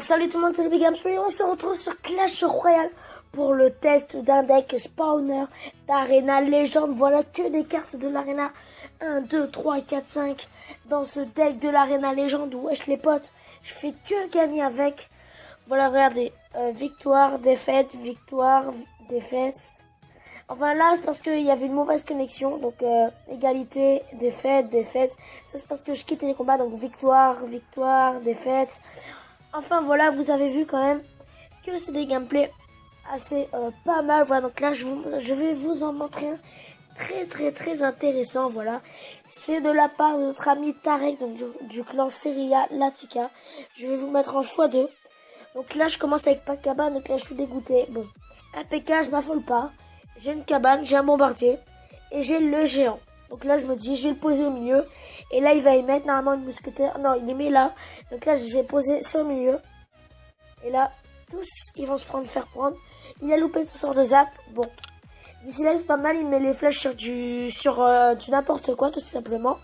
Salut tout le monde, c'est le Big Games. On se retrouve sur Clash Royale pour le test d'un deck spawner d'Arena Légende. Voilà que des cartes de l'Arena 1, 2, 3, 4, 5 dans ce deck de l'Arena Légende. Wesh les potes, je fais que gagner avec. Voilà, regardez, victoire, défaite, victoire, défaite. Enfin là, c'est parce qu'il y avait une mauvaise connexion, donc égalité, défaite, défaite. Ça c'est parce que je quittais les combats, donc victoire, victoire, défaite. Enfin voilà, vous avez vu quand même que c'est des gameplays assez pas mal. Voilà, donc là je vais vous en montrer un très intéressant. Voilà, c'est de la part de notre ami Tarek, donc du clan Seria Latika. Je vais vous mettre en x2. Donc là je commence avec pas de cabane, donc là je suis dégoûté. Bon, APK, je m'affole pas. J'ai une cabane, j'ai un bombardier et j'ai le géant. Donc là je me dis je vais le poser au milieu. Et là il va y mettre normalement une mousquetaire. Non, il est mis là. Donc là je vais poser ça au milieu. Et là tous ils vont se faire prendre. Il a loupé ce sort de zap. Bon, d'ici là c'est pas mal. Il met les flèches sur du n'importe quoi tout simplement.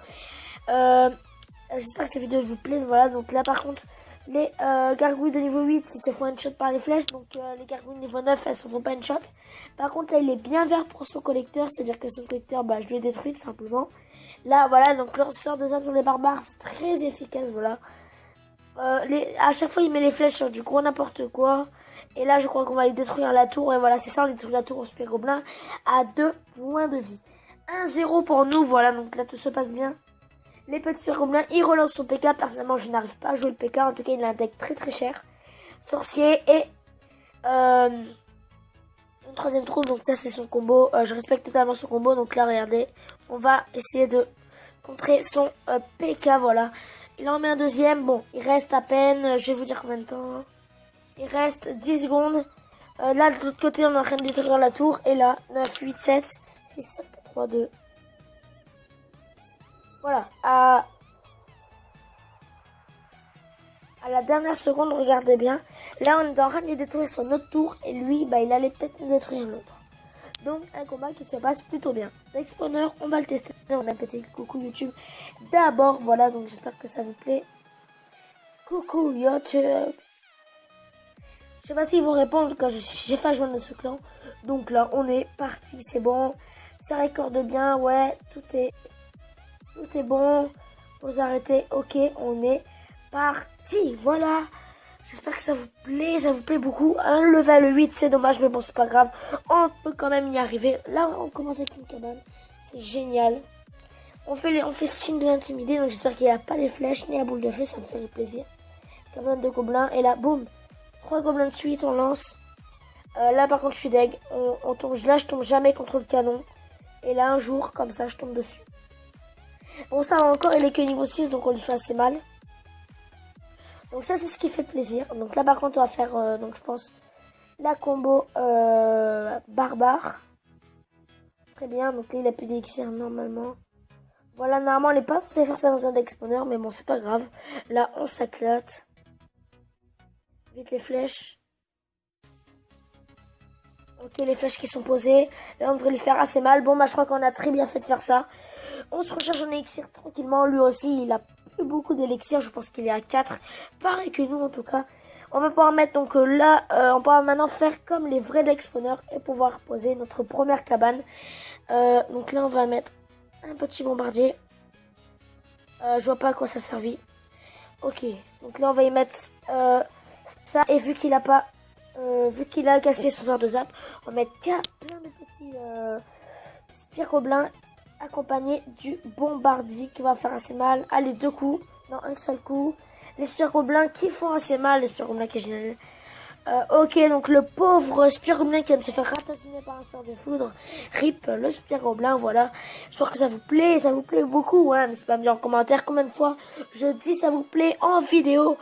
J'espère que cette vidéo vous plaît. Voilà, donc là par contre les gargouilles de niveau 8 ils se font une shot par les flèches. Donc les gargouilles de niveau 9 elles se font pas une shot. Par contre là il est bien vert pour son collecteur. C'est à dire que son collecteur je lui ai détruit tout simplement. Là voilà, donc le sort de zap sur les barbares c'est très efficace. Voilà, à chaque fois il met les flèches sur du gros n'importe quoi. Et là je crois qu'on va les détruire la tour. Et voilà, c'est ça, on détruit la tour au super gobelin à 2 points de vie. 1-0 pour nous. Voilà, donc là tout se passe bien. Les petits super gobelins, ils relancent son PK. Personnellement je n'arrive pas à jouer le PK. En tout cas il a un deck très cher. Sorcier et une troisième troupe. Donc ça c'est son combo. Je respecte totalement son combo. Donc là regardez, on va essayer de contrer son PK. Voilà, il en met un deuxième. Bon, il reste à peine, je vais vous dire combien de temps. Il reste 10 secondes. Là de l'autre côté on est en train de détruire la tour. Et là 9, 8, 7, 6, 7, 3, 2. Voilà, à la dernière seconde, regardez bien. Là on est en train de détruire son autre tour. Et lui il allait peut-être nous détruire l'autre. Donc un combat qui se passe plutôt bien. L'explorer, on va le tester. On a un petit coucou YouTube d'abord. Voilà, donc j'espère que ça vous plaît. Coucou YouTube. Je sais pas s'ils vont répondre quand j'ai fait joindre ce clan. Donc là on est parti, c'est bon. Ça récorde bien, ouais, tout est bon. Vous arrêtez, ok, on est parti. Voilà. J'espère que ça vous plaît beaucoup. Un level 8, c'est dommage, mais bon, c'est pas grave. On peut quand même y arriver. Là, on commence avec une cabane. C'est génial. On fait style de l'intimider, donc j'espère qu'il n'y a pas les flèches ni la boule de feu, ça me ferait plaisir. Cabane de gobelins, et là, boum. 3 gobelins de suite, on lance. Là, par contre, je suis deg. Là, je tombe jamais contre le canon. Et là, un jour, comme ça, je tombe dessus. Bon, ça va encore, il est que niveau 6, donc on lui fait assez mal. Donc ça c'est ce qui fait plaisir. Donc là par contre on va faire donc je pense la combo barbare. Très bien, donc là il a plus d'élixir normalement. Voilà, normalement on n'est pas censé faire ça dans un deck spawner, mais bon c'est pas grave. Là on s'éclate. Vite les flèches. Ok, les flèches qui sont posées. Là on devrait lui faire assez mal. Bon je crois qu'on a très bien fait de faire ça. On se recharge en élixir tranquillement. Lui aussi il a beaucoup d'élixir, je pense qu'il est à 4, pareil que nous en tout cas. On va pouvoir mettre donc là, on pourra maintenant faire comme les vrais deck spawners et pouvoir poser notre première cabane. Donc là on va mettre un petit bombardier. Je vois pas à quoi ça servit. Ok, donc là on va y mettre ça, et vu qu'il a pas vu qu'il a gaspillé son sort de zap, on va mettre plein de petits spire gobelins accompagné du bombardier qui va faire assez mal. Allez, 2 coups, non, un seul coup. Les spire gobelins qui font assez mal, les spire gobelins qui est génial. Ok, donc le pauvre spire gobelin qui vient de se faire ratatiner par un sort de foudre. Rip le spire gobelin, voilà. J'espère que ça vous plaît beaucoup, hein. N'hésitez pas à me dire en commentaire combien de fois je dis ça vous plaît en vidéo.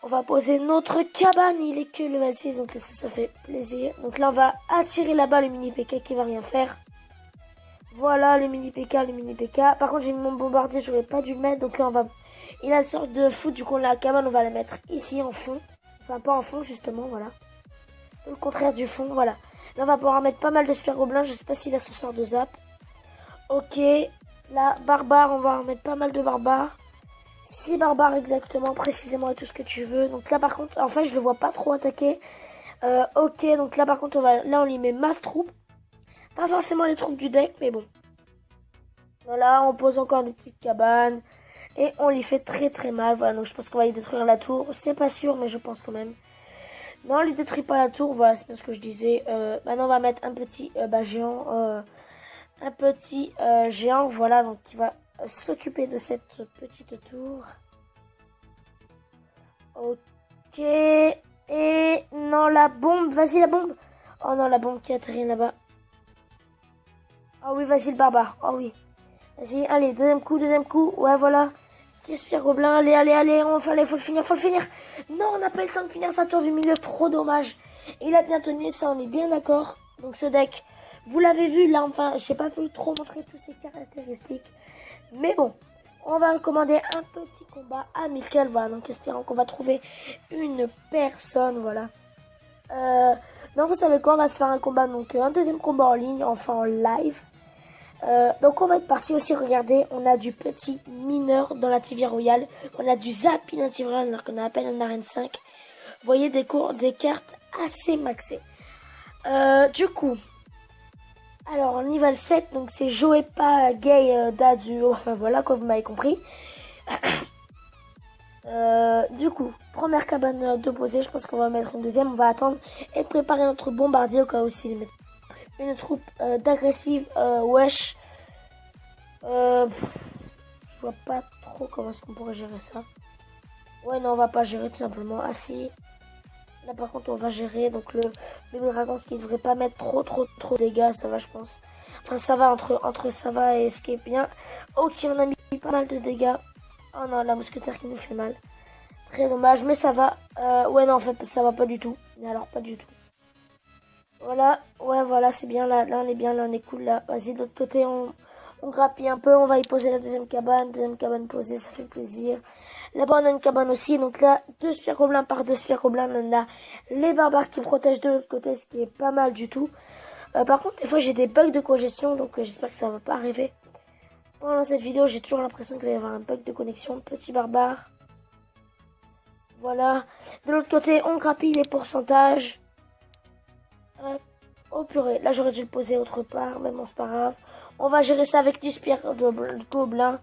On va poser notre cabane, il est que le 26, donc ça fait plaisir. Donc là on va attirer là-bas le mini PK qui va rien faire. Voilà, le mini PK. Par contre, j'ai mis mon bombardier, j'aurais pas dû le mettre. Donc là, il a une sorte de foot, du coup, la cabane, on va la mettre ici en fond. Enfin, pas en fond, justement, voilà. Le contraire du fond, voilà. Là, on va pouvoir mettre pas mal de spire gobelins. Je sais pas s'il a son sort de zap. Ok. Là, barbare, on va en mettre pas mal de barbares. 6 barbares exactement, précisément et tout ce que tu veux. Donc là par contre, en fait je le vois pas trop attaquer. Ok, donc là par contre là on lui met masse troupes. Pas forcément les troupes du deck, mais bon. Voilà, on pose encore une petite cabane. Et on lui fait très mal. Voilà, donc je pense qu'on va lui détruire la tour. C'est pas sûr, mais je pense quand même. Non, on lui détruit pas la tour. Voilà, c'est ce que je disais. Maintenant, on va mettre un petit géant. Un petit géant, voilà, donc qui va s'occuper de cette petite tour. Ok. Et non, la bombe. Vas-y, la bombe. Oh non, la bombe qui atterrit là-bas. Oh oui, vas-y, le barbare. Oh oui. Vas-y, allez, deuxième coup. Ouais, voilà. Petit spire gobelin, allez, faut le finir. Non, on n'a pas eu le temps de finir sa tour du milieu, trop dommage. Il a bien tenu, ça, on est bien d'accord. Donc ce deck, vous l'avez vu, là, enfin, j'ai pas pu trop montrer toutes ses caractéristiques. Mais bon, on va commander un petit combat amical, voilà, donc espérons qu'on va trouver une personne, voilà. Donc vous savez quoi, on va se faire un combat, donc un deuxième combat en ligne, enfin en live. Donc on va être parti aussi, regardez, on a du petit mineur dans la Tibia Royale, on a du Zappy dans la Tibia Royale alors qu'on a à peine une arène 5. Vous voyez des cartes assez maxées. Du coup, alors en niveau 7, donc c'est Joepa Gay Daduo, enfin voilà quoi, vous m'avez compris. Du coup, première cabane de poser, je pense qu'on va mettre une deuxième, on va attendre et préparer notre bombardier au cas où s'il met une troupe d'agressive, wesh. Je vois pas trop comment est-ce qu'on pourrait gérer ça. Ouais, non, on va pas gérer tout simplement. Ah si. Là par contre on va gérer donc le bébé dragon qui devrait pas mettre trop de dégâts, ça va je pense. Enfin ça va entre ça va et ce qui est bien. Ok, on a mis pas mal de dégâts. Oh non, la mousquetaire qui nous fait mal. Très dommage, mais ça va. Ouais non en fait ça va pas du tout. Mais alors pas du tout. Voilà, ouais voilà c'est bien là on est bien, là on est cool là. Vas-y de l'autre côté on grappille un peu, on va y poser la deuxième cabane posée, ça fait plaisir. Là-bas, on a une cabane aussi. Donc là, 2 spires gobelins par 2 spires gobelins. On a les barbares qui protègent de l'autre côté, ce qui est pas mal du tout. Par contre, des fois, j'ai des bugs de congestion. Donc j'espère que ça va pas arriver. Pendant cette vidéo, j'ai toujours l'impression qu'il va y avoir un bug de connexion. Petit barbare. Voilà. De l'autre côté, on grappille les pourcentages. Hop. Oh purée, là j'aurais dû le poser autre part. Mais bon, c'est pas grave. On va gérer ça avec du spire de gobelin.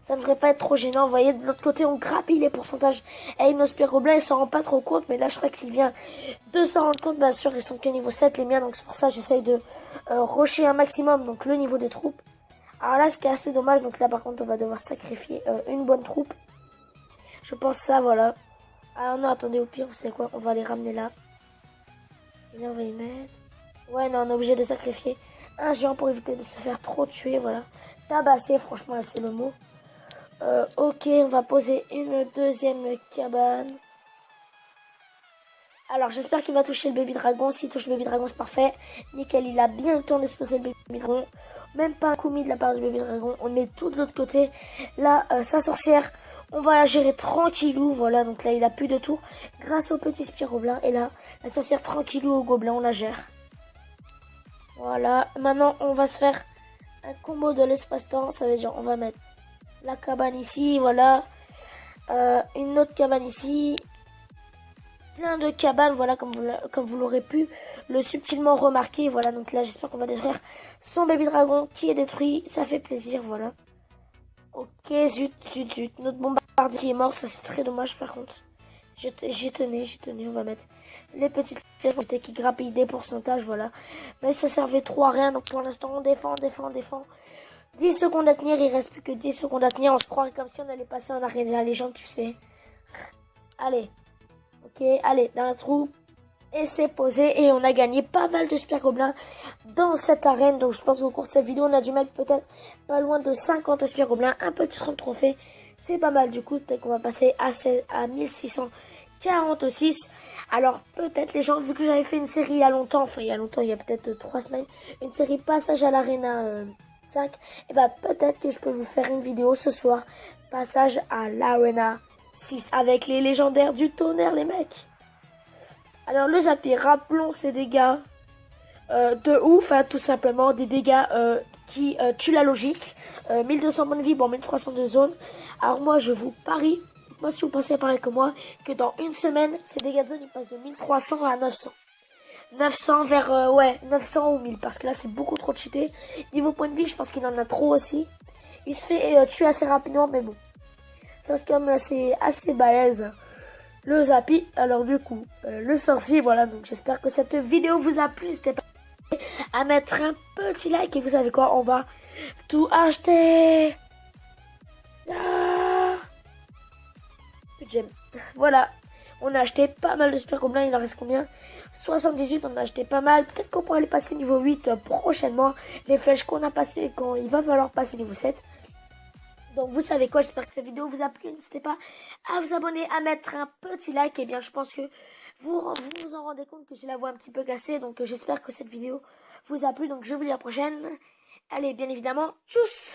Ça ne devrait pas être trop gênant. Vous voyez, de l'autre côté, on grappille les pourcentages. Et nos spires gobelins, ils s'en rendent pas trop compte. Mais là, je crois que s'il vient de s'en rendre compte, bien sûr, ils sont que niveau 7, les miens. Donc c'est pour ça que j'essaye de rusher un maximum. Donc le niveau des troupes. Alors là, ce qui est assez dommage. Donc là, par contre, on va devoir sacrifier une bonne troupe. Je pense ça, voilà. Ah non, attendez, au pire, vous savez quoi? On va les ramener là. Et là, on va y mettre. Ouais, non, on est obligé de sacrifier un géant pour éviter de se faire trop tuer, voilà. Tabasser, franchement, là, c'est le mot. Ok, on va poser une deuxième cabane. Alors, j'espère qu'il va toucher le baby dragon. S'il touche le baby dragon, c'est parfait. Nickel, il a bien le temps d'exploser le baby dragon. Même pas un coup mis de la part du baby dragon. On met tout de l'autre côté. Là, sa sorcière, on va la gérer tranquillou. Voilà, donc là, il a plus de tour grâce au petit spire gobelin. Et là, la sorcière tranquillou au gobelin, on la gère. Voilà, maintenant, on va se faire un combo de l'espace-temps. Ça veut dire, on va mettre la cabane ici, voilà. Une autre cabane ici. Plein de cabanes, voilà, comme vous l'aurez pu le subtilement remarquer. Voilà, donc là, j'espère qu'on va détruire son baby dragon qui est détruit. Ça fait plaisir, voilà. Ok, zut. Notre bombardier qui est mort, ça c'est très dommage par contre. J'y tenais, on va mettre les petites flèches qui grappillent des pourcentages, voilà. Mais ça servait trop à rien, donc pour l'instant, on défend. 10 secondes à tenir, il reste plus que 10 secondes à tenir. On se croirait comme si on allait passer en arène de la légende, tu sais. Allez. Ok, allez, dans la troupe. Et c'est posé. Et on a gagné pas mal de super gobelins dans cette arène. Donc je pense qu'au cours de cette vidéo, on a dû mettre peut-être pas loin de 50 super gobelins. Un peu de 30 trophées. C'est pas mal du coup. Peut-être qu'on va passer à 1646. Alors peut-être les gens, vu que j'avais fait une série il y a longtemps, il y a peut-être 3 semaine, une série passage à l'arena 5, et bah peut-être que je peux vous faire une vidéo ce soir, passage à l'arena 6 avec les légendaires du tonnerre les mecs. Alors le Zappy, rappelons ses dégâts de ouf, hein, tout simplement des dégâts qui tuent la logique. 1200 points de vie, bon 1300 de zone. Alors moi, je vous parie, moi si vous pensez pareil que moi, que dans une semaine, ces dégâts de zone, ils passent de 1300 à 900. 900 vers, 900 ou 1000, parce que là, c'est beaucoup trop cheaté. Niveau point de vie, je pense qu'il en a trop aussi. Il se fait tuer assez rapidement, mais bon. Ça, c'est quand même assez balèze. Le Zappy, alors du coup, le sorcier, voilà. Donc j'espère que cette vidéo vous a plu. N'hésitez pas à mettre un petit like. Et vous savez quoi, on va tout acheter. Ah, j'aime. Voilà, on a acheté pas mal de super gobelins. Il en reste combien? 78, on a acheté pas mal. Peut-être qu'on pourra aller passer niveau 8 prochainement. Les flèches qu'on a passées, quand il va falloir passer niveau 7. Donc vous savez quoi, j'espère que cette vidéo vous a plu. N'hésitez pas à vous abonner, à mettre un petit like. Et bien je pense que vous en rendez compte que j'ai la voix un petit peu cassée. Donc j'espère que cette vidéo vous a plu. Donc je vous dis à la prochaine. Allez, bien évidemment, tchuss!